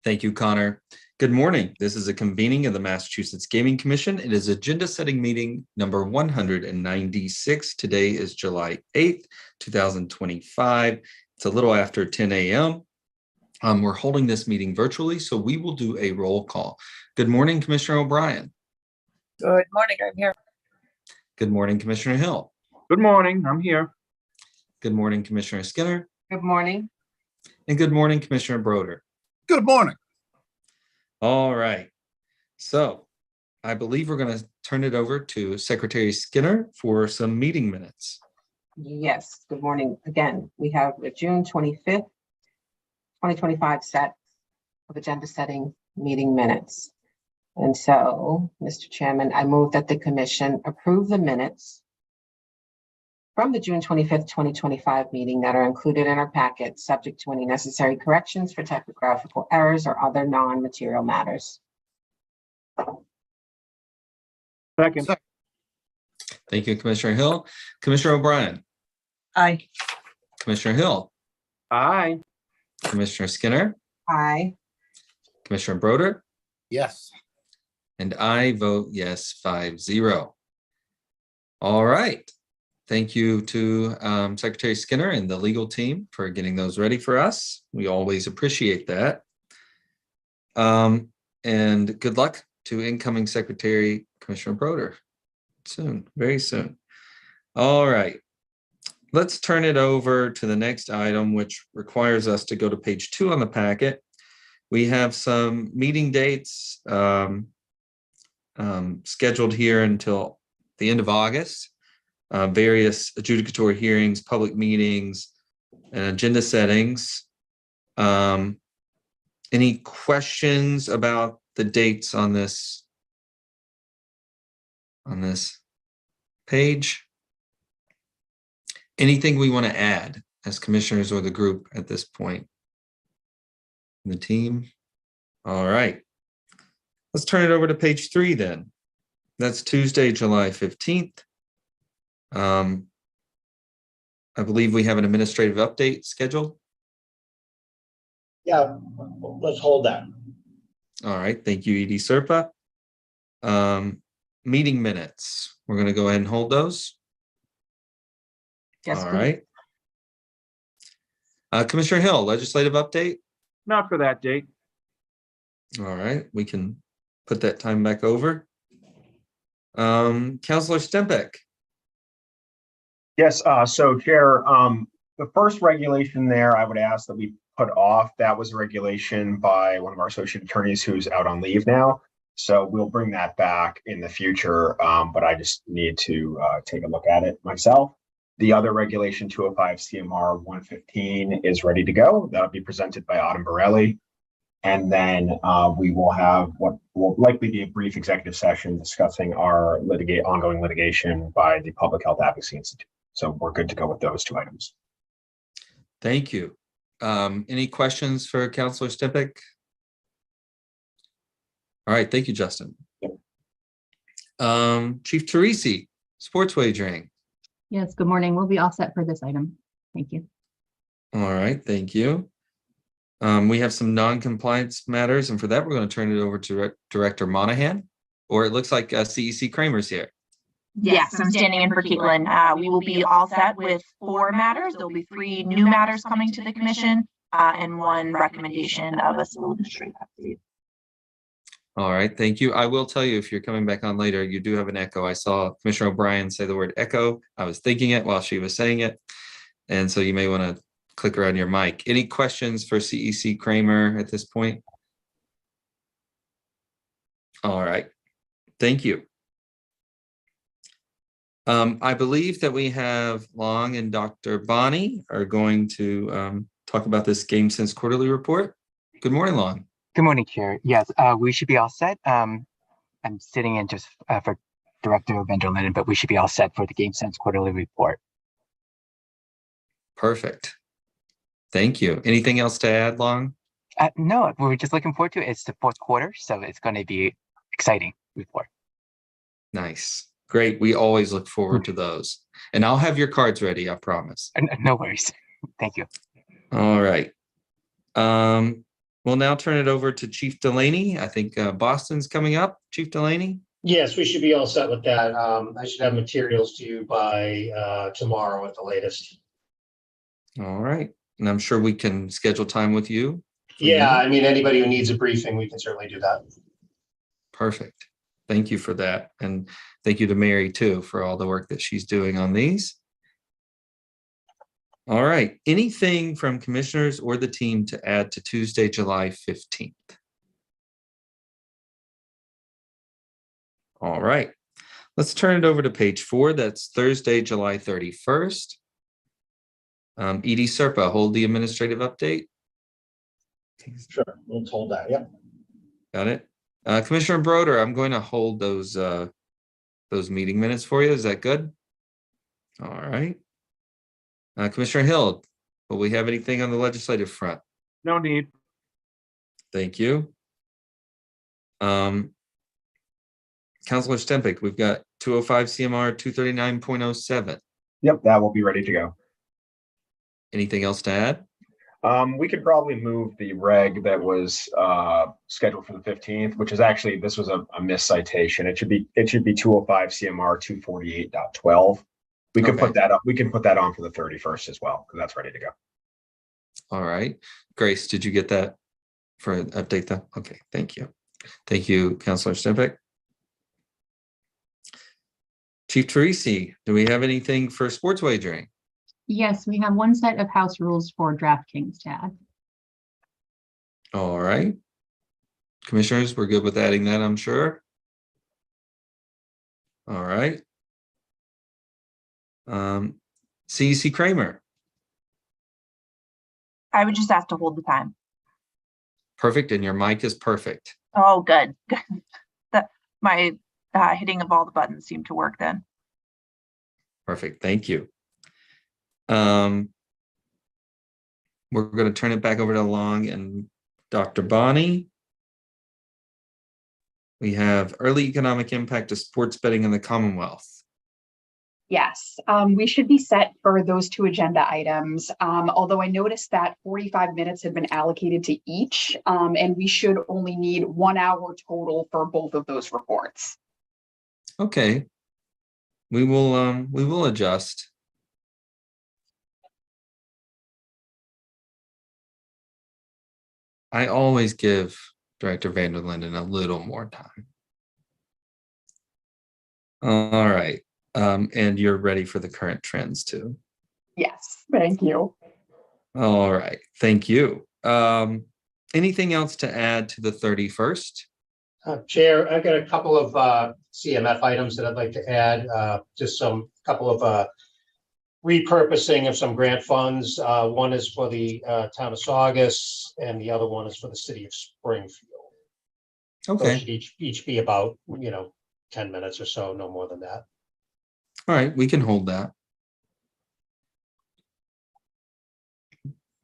Thank you, Connor. Good morning. This is a convening of the Massachusetts Gaming Commission. It is agenda setting meeting number 196. Today is July 8th, 2025. It's a little after 10 a.m. We're holding this meeting virtually, so we will do a roll call. Good morning, Commissioner O'Brien. Good morning, I'm here. Good morning, Commissioner Hill. Good morning, I'm here. Good morning, Commissioner Skinner. Good morning. And good morning, Commissioner Broder. Good morning. All right. So I believe we're going to turn it over to Secretary Skinner for some meeting minutes. Yes, good morning. Again, we have a June 25th, 2025 set of agenda setting meeting minutes. And so, Mr. Chairman, I move that the commission approve the minutes from the June 25th, 2025 meeting that are included in our packet, subject to any necessary corrections for typographical errors or other non-material matters. Second. Thank you, Commissioner Hill. Commissioner O'Brien. Aye. Commissioner Hill. Aye. Commissioner Skinner. Aye. Commissioner Broder. Yes. And I vote yes, 5-0. All right. Thank you to Secretary Skinner and the legal team for getting those ready for us. We always appreciate that. And good luck to incoming Secretary Commissioner Broder soon, very soon. All right. Let's turn it over to the next item, which requires us to go to page 2 on the packet. We have some meeting dates scheduled here until the end of August. Various adjudicatory hearings, public meetings, and agenda settings. Any questions about the dates on this page? Anything we want to add as commissioners or the group at this point? The team? All right. Let's turn it over to page 3 then. That's Tuesday, July 15th. I believe we have an administrative update scheduled. Yeah, let's hold that. All right, thank you, Edie Serpa. Meeting minutes. We're going to go ahead and hold those. Yes, All please. right. Commissioner Hill, legislative update. Not for that date. All right, we can put that time back over. Councilor Stempek. Yes, so Chair, the first regulation there, I would ask that we put off. That was a regulation by one of our associate attorneys who's out on leave now. So we'll bring that back in the future, but I just need to take a look at it myself. The other regulation, 205 CMR 115, is ready to go. That'll be presented by Autumn Borelli. And then we will have what will likely be a brief executive session discussing our ongoing litigation by the Public Health Advocacy Institute. So we're good to go with those 2 items. Thank you. Any questions for Councilor Stempek? All right, thank you, Justin. Yep. Chief Teresi, sports wagering. Yes, good morning. We'll be all set for this item. Thank you. All right, thank you. We have some non-compliance matters, and for that, we're going to turn it over to Director Monahan, or it looks like CEC Kramer's here. Yes, I'm standing in for Caitlin. We will be all set with 4 matters. There'll be 3 new matters coming to the commission and 1 recommendation of a civil administrative update. All right, thank you. I will tell you, if you're coming back on later, you do have an echo. I saw Commissioner O'Brien say the word echo. I was thinking it while she was saying it. And so you may want to click around your mic. Any questions for CEC Kramer at this point? All right, thank you. I believe that we have Long and Dr. Bonnie are going to talk about this Game Sense quarterly report. Good morning, Long. Good morning, Chair. Yes, we should be all set. I'm sitting in just for Director Van Linden, but we should be all set for the Game Sense quarterly report. Perfect. Thank you. Anything else to add, Long? No, we're just looking forward to it. It's the 4th quarter, so it's going to be exciting report. Nice. Great. We always look forward to those. And I'll have your cards ready, I promise. No worries. Thank you. All right. We'll now turn it over to Chief Delaney. I think Boston's coming up. Chief Delaney? Yes, we should be all set with that. I should have materials to you by tomorrow at the latest. All right. And I'm sure we can schedule time with you. Yeah, I mean, anybody who needs a briefing, we can certainly do that. Perfect. Thank you for that. And thank you to Mary too for all the work that she's doing on these. All right. Anything from commissioners or the team to add to Tuesday, July 15th? All right. Let's turn it over to page 4. That's Thursday, July 31st. Edie Serpa, hold the administrative update. Sure, we'll hold that. Yep. Got it. Commissioner Broder, I'm going to hold those meeting minutes for you. Is that good? All right. Commissioner Hill, will we have anything on the legislative front? No need. Thank you. Councilor Stempick, we've got 205 CMR 239.07. Yep, that will be ready to go. Anything else to add? We could probably move the reg that was scheduled for the 15th, which is actually, this was a miscitation. It should be 205 CMR 248.12. We could put that up. We can put that on for the 31st as well, because that's ready to go. All right. Grace, did you get that for an update though? Okay, thank you. Thank you, Councilor Stempick. Chief Teresi, do we have anything for sports wagering? Yes, we have one set of house rules for DraftKings to add. All right. Commissioners, we're good with adding that, I'm sure. All right. CEC Kramer. I would just ask to hold the time. Perfect, and your mic is perfect. Oh, good. My hitting of all the buttons seemed to work then. Perfect, thank you. We're going to turn it back over to Long and Dr. Bonnie. We have early economic impact of sports betting in the Commonwealth. Yes, we should be set for those 2 agenda items. Although I noticed that 45 minutes have been allocated to each, and we should only need 1 hour total for both of those reports. Okay. We will adjust. I always give Director Van der Linden a little more time. All right. And you're ready for the current trends too. Yes, thank you. All right. Thank you. Anything else to add to the 31st? Chair, I've got a couple of CMF items that I'd like to add. Just couple of repurposing of some grant funds. One is for the town of Saugus, and the other one is for the city of Springfield. Those Okay. should each be about 10 minutes or so, no more than that. All right. We can hold that.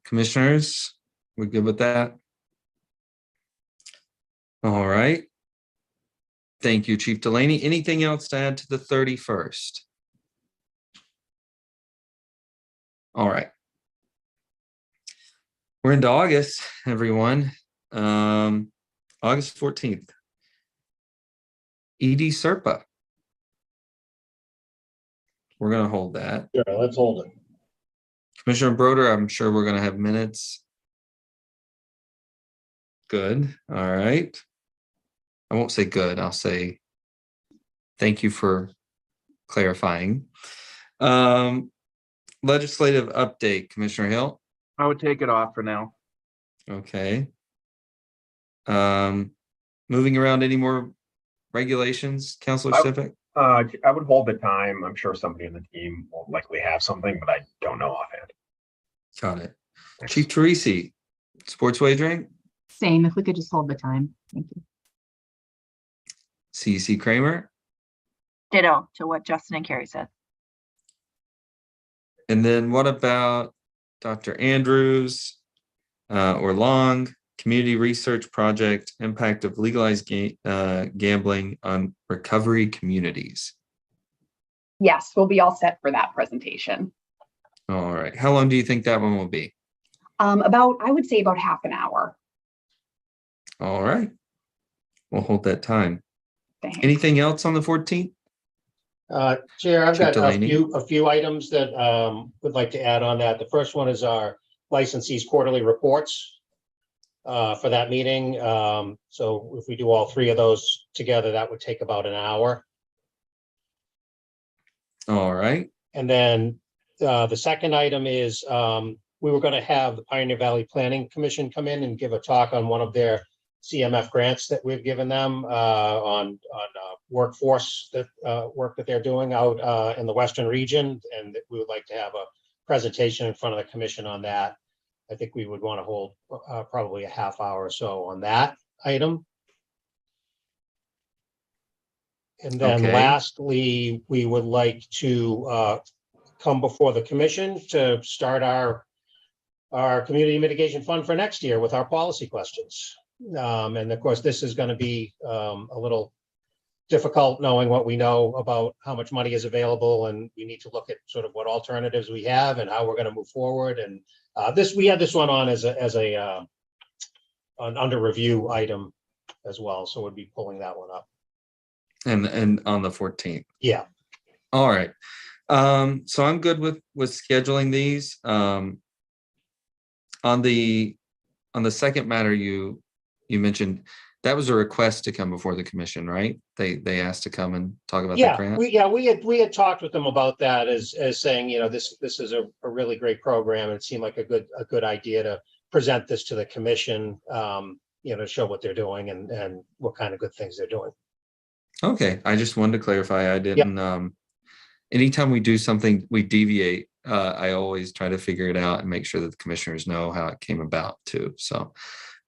Commissioners, we're good with that? All right. Thank you, Chief Delaney. Anything else to add to the 31st? All right. We're into August, everyone. August 14th. Edie Serpa. We're going to hold that. Sure, let's hold it. Commissioner Broder, I'm sure we're going to have minutes. Good. All right. I won't say good. I'll say thank you for clarifying. Legislative update, Commissioner Hill. I would take it off for now. Okay. Moving around, any more regulations, Councilor Stempick? I would hold the time. I'm sure somebody in the team will likely have something, but I don't know offhand. Got it. Chief Teresi, sports wagering? Same, if we could just hold the time. Thank you. CEC Kramer? Ditto to what Justin and Carrie said. And then what about Dr. Andrews or Long, Community Research Project, Impact of Legalized Gambling on Recovery Communities? Yes, we'll be all set for that presentation. All right. How long do you think that one will be? I would say about half an hour. All right. We'll hold that time. Thanks. Anything else on the 14th? Chair, I've Chief got Delaney? a few items that would like to add on that. The first one is our licensees quarterly reports for that meeting. So if we do all three of those together, that would take about an hour. All right. And then the second item is we were going to have the Pioneer Valley Planning Commission come in and give a talk on one of their CMF grants that we've given them on workforce that work that they're doing out in the Western region. And we would like to have a presentation in front of the commission on that. I think we would want to hold probably a half hour or so on that item. And then Okay. lastly, we would like to come before the commission to start our community mitigation fund for next year with our policy questions. And of course, this is going to be a little difficult knowing what we know about how much money is available, and we need to look at sort of what alternatives we have and how we're going to move forward. And we had this one on as an under review item as well, so we'll be pulling that one up. And on the 14th. Yeah. All right. So I'm good with scheduling these. On the second matter you mentioned, that was a request to come before the commission, right? They asked to come and talk about the grant. We had talked with them about that as saying, you know, this is a really great program. And it seemed like a good idea to present this to the commission, you know, to show what they're doing and what kind of good things they're doing. Okay, I just wanted to clarify. I didn't. Anytime we do something, we deviate. I always try to figure it out and make sure that the commissioners know how it came about too. So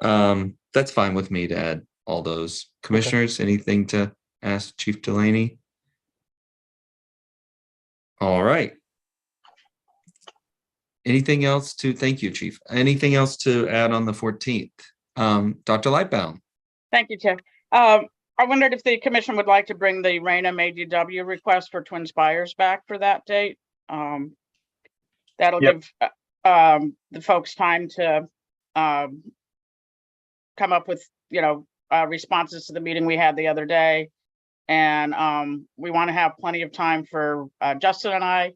that's fine with me to add all those. Commissioners, anything to ask Chief Delaney? All right. Anything else to, thank you, Chief. Anything else to add on the 14th? Dr. Lightbound. Thank you, Chair. I wondered if the commission would like to bring the Rainham ADW request for Twin Spires back for that date. That'll give the folks time to come up with, you know, responses to the meeting we had the other day. And we want to have plenty of time for Justin and I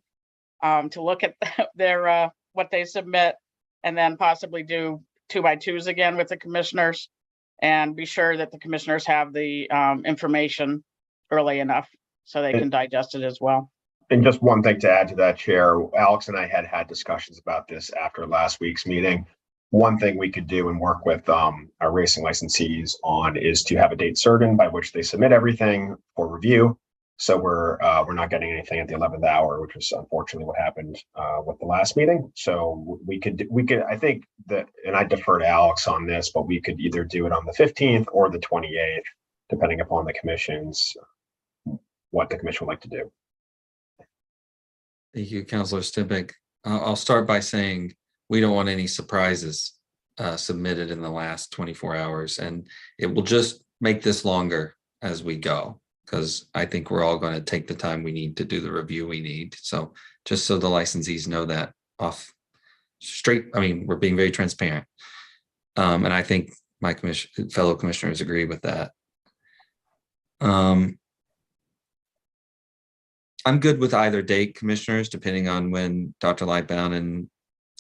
to look at their what they submit, and then possibly do 2x2s again with the commissioners, and be sure that the commissioners have the information early enough so they can digest it as well. And just one thing to add to that, Chair, Alex and I had discussions about this after last week's meeting. One thing we could do and work with our racing licensees on is to have a date certain by which they submit everything for review. So we're not getting anything at the 11th hour, which was unfortunately what happened with the last meeting. So we could I think that, and I defer to Alex on this, but we could either do it on the 15th or the 28th, depending upon the commission's what the commission would like to do. Thank you, Councilor Stimpig. I'll start by saying we don't want any surprises submitted in the last 24 hours, and it will just make this longer as we go, because I think we're all going to take the time we need to do the review we need. So just so the licensees know that off straight, I mean, we're being very transparent. And I think my fellow commissioners agree with that. I'm good with either date, commissioners, depending on when Dr. Lightbound and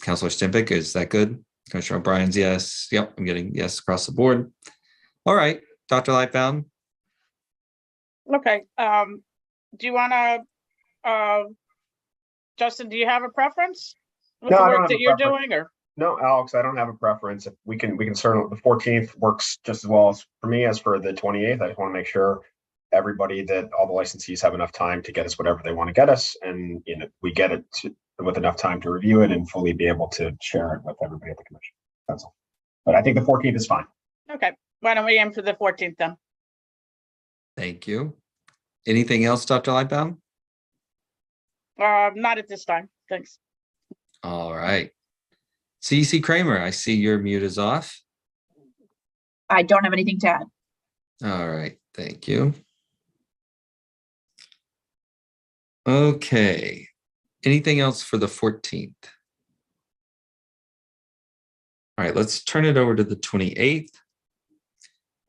Councilor Stimpig. Is that good? Commissioner O'Brien's yes. Yep, I'm getting yes across the board. All right, Dr. Lightbound. Okay. Do you want to, Justin, do you have a preference with the work that you're doing, or? No, Alex, I don't have a preference. If we can certainly, the 14th works just as well as for me as for the 28th. I just want to make sure everybody, that all the licensees have enough time to get us whatever they want to get us, and you know, we get it with enough time to review it and fully be able to share it with everybody at the commission. That's all. But I think the 14th is fine. Okay, why don't we aim for the 14th then? Thank you. Anything else, Dr. Lightbound? Not at this time, thanks. All right. CEC Kramer, I see your mute is off. I don't have anything to add. All right, thank you. Okay. Anything else for the 14th? All right, let's turn it over to the 28th.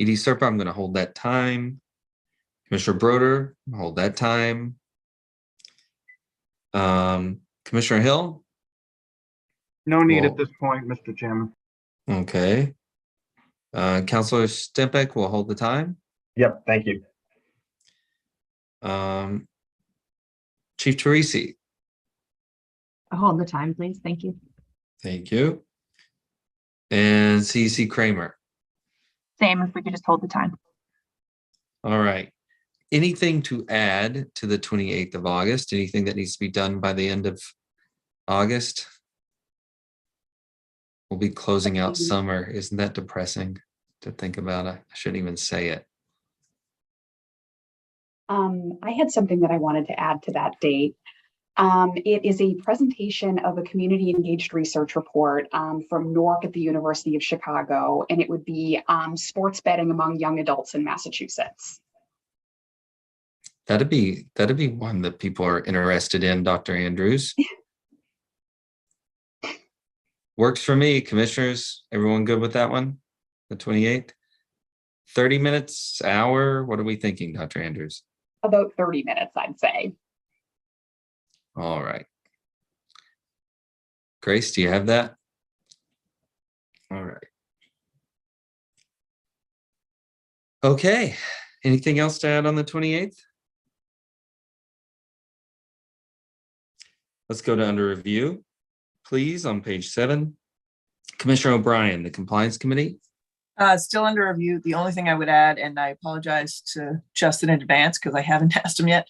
Edie Serpa, I'm going to hold that time. Commissioner Broder, hold that time. Commissioner Hill, No need Well- at this point, Mr. Chairman. okay. Counselor Stimpik will hold the time. Yep, thank you. Chief Teresi, I'll hold the time, please. Thank you. thank you. And CEC Kramer. Same if we could just hold the time. All right. Anything to add to the 28th of August? Anything that needs to be done by the end of August? We'll be closing out summer. Isn't that depressing to think about? I shouldn't even say it. I had something that I wanted to add to that date. It is a presentation of a community engaged research report from NORC at the University of Chicago, and it would be sports betting among young adults in Massachusetts. That'd be one that people are interested in, Dr. Andrews. Works for me, commissioners. Everyone good with that one? The 28th? 30 minutes, hour? What are we thinking, Dr. Andrews? About 30 minutes, I'd say. All right. Grace, do you have that? All right. Okay. Anything else to add on the 28th? Let's go to under review, please, on page 7. Commissioner O'Brien, the Compliance Committee. Still under review. The only thing I would add, and I apologize to Justin in advance because I haven't asked him yet.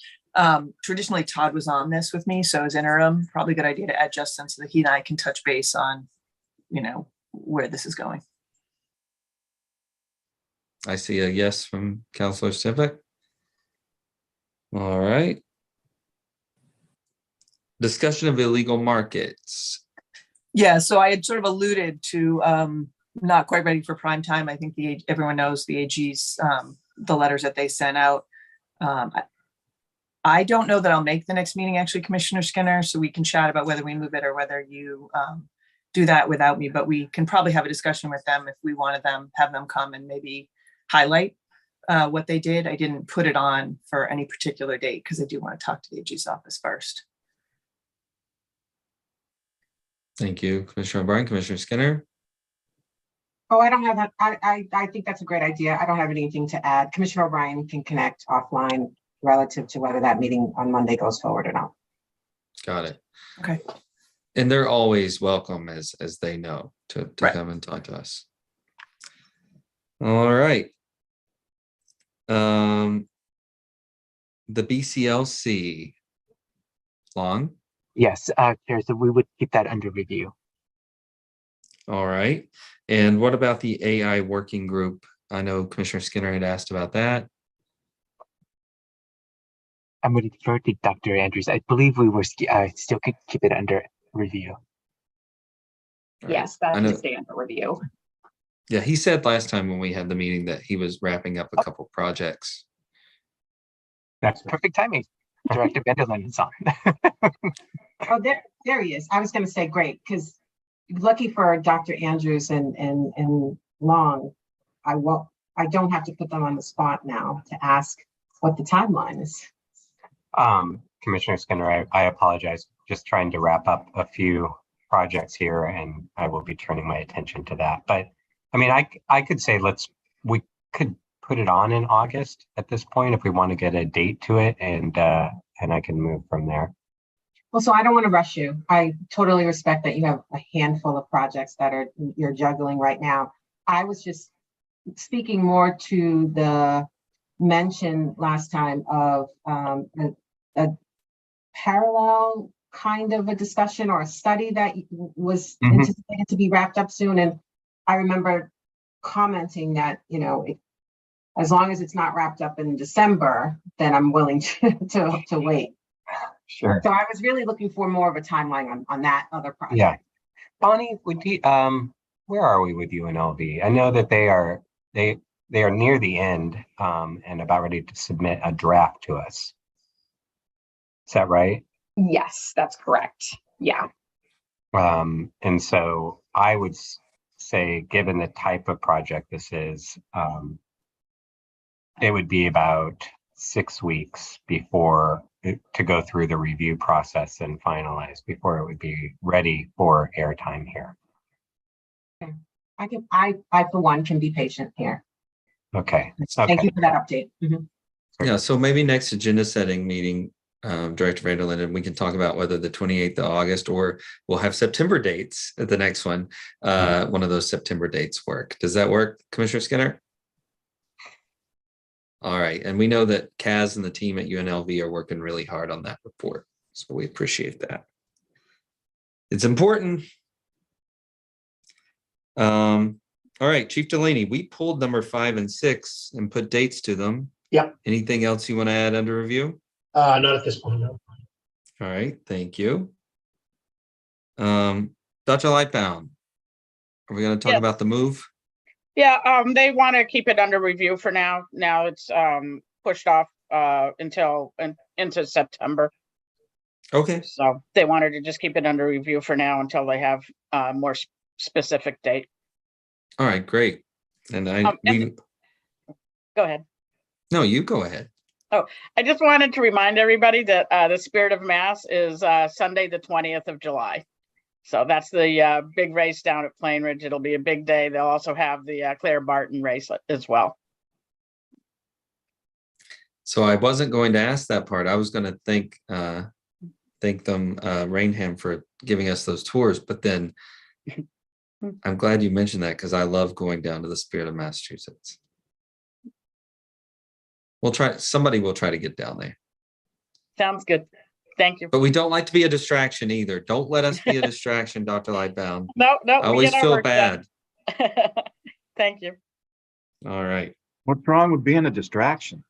Traditionally, Todd was on this with me, so as interim, probably a good idea to add Justin so that he and I can touch base on, where this is going. I see a yes from Councilor Stimpik. All right. Discussion of illegal markets. Yeah, so I had sort of alluded to not quite ready for prime time. I think everyone knows the AG's the letters that they sent out. I don't know that I'll make the next meeting, actually, Commissioner Skinner, so we can chat about whether we move it or whether you do that without me, but we can probably have a discussion with them if we wanted them, have them come and maybe highlight what they did. I didn't put it on for any particular date because I do want to talk to the AG's office first. Thank you, Commissioner O'Brien. Commissioner Skinner. Oh, I don't have that. I think that's a great idea. I don't have anything to add. Commissioner O'Brien can connect offline relative to whether that meeting on Monday goes forward or not. Got it. Okay. And they're always welcome, as they know, to Right. come and talk to us. All right. The BCLC. Long. Yes, Chair, so we would keep that under review. All right. And what about the AI working group? I know Commissioner Skinner had asked about that. I'm going to defer to Dr. Andrews. I believe we were still could keep it under review. All right. Yes, that I know- can stay under review. Yeah, he said last time when we had the meeting that he was wrapping up a couple projects. That's perfect timing. Director Vanderlyn is on. Oh, there he is. I was going to say great, because lucky for Dr. Andrews and Long, I don't have to put them on the spot now to ask what the timeline is. Commissioner Skinner, I apologize. Just trying to wrap up a few projects here, and I will be turning my attention to that. But I mean, I could say we could put it on in August at this point if we want to get a date to it, and I can move from there. Well, so I don't want to rush you. I totally respect that you have a handful of projects that you're juggling right now. I was just speaking more to the mention last time of a parallel kind of a discussion or a study that was anticipated to be wrapped up soon. And I remember commenting that, as long as it's not wrapped up in December, then I'm willing to wait. Sure. So I was really looking for more of a timeline on that other project. Yeah. Bonnie, would you, where are we with UNLV? I know that they are near the end and about ready to submit a draft to us. Is that right? Yes, that's correct. Yeah. And so I would say, given the type of project this is, it would be about 6 weeks before to go through the review process and finalize before it would be ready for airtime here. I for one can be patient here. Okay. Thank you Okay. for that update. Mhm. Yeah, so maybe next agenda setting meeting, Director Vanderlinden, we can talk about whether the 28th of August or we'll have September dates at the next one. One of those September dates work. Does that work, Commissioner Skinner? All right, and we know that Kaz and the team at UNLV are working really hard on that report, so we appreciate that. It's important. All right, Chief Delaney, we pulled number 5 and 6 and put dates to them. Yep. Anything else you want to add under review? Not at this point, no. All right, thank you. Dr. Lightbound, are we going to talk Yes. about the move? Yeah, they want to keep it under review for now. Now it's pushed off into September. Okay, So they wanted to just keep it under review for now until they have more specific date. all right, great. And Go ahead. no, you go ahead. I just wanted to remind everybody that the Spirit of Mass is Sunday, the 20th of July. So that's the big race down at Plain Ridge. It'll be a big day. They'll also have the Claire Barton race as well. So I wasn't going to ask that part. I was going to thank them, Rainham, for giving us those tours. But then I'm glad you mentioned that because I love going down to the Spirit of Massachusetts. Somebody will try to get down there. Sounds good. Thank you. But we don't like to be a distraction either. Don't let us be a distraction, Dr. Lightbound. No, I always we get our feel work done. bad. Thank you. All right. What's wrong with being a distraction?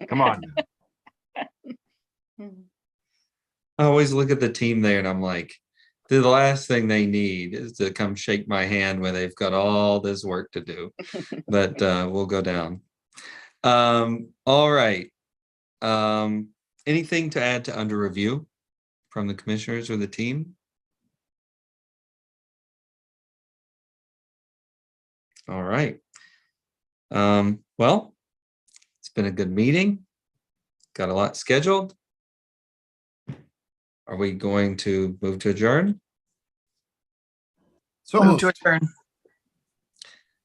Come on. I always look at the team there and I'm like, the last thing they need is to come shake my hand when they've got all this work to do. But we'll go down. All right. Anything to add to under review from the commissioners or the team? All right. Well, it's been a good meeting. Got a lot scheduled. Are we going to move to adjourn? Move to adjourn.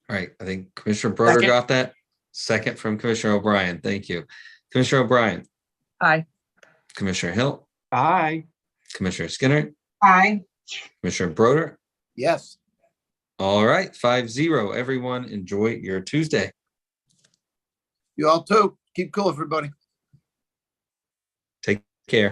All right. I think Commissioner Broder Second. got that. Second from Commissioner O'Brien. Thank you. Commissioner O'Brien, Aye. Commissioner Hill, Aye. Commissioner Skinner, Aye. Commissioner Broder. Yes. All right. 5-0. Everyone enjoy your Tuesday. You all too. Keep cool, everybody. Take care.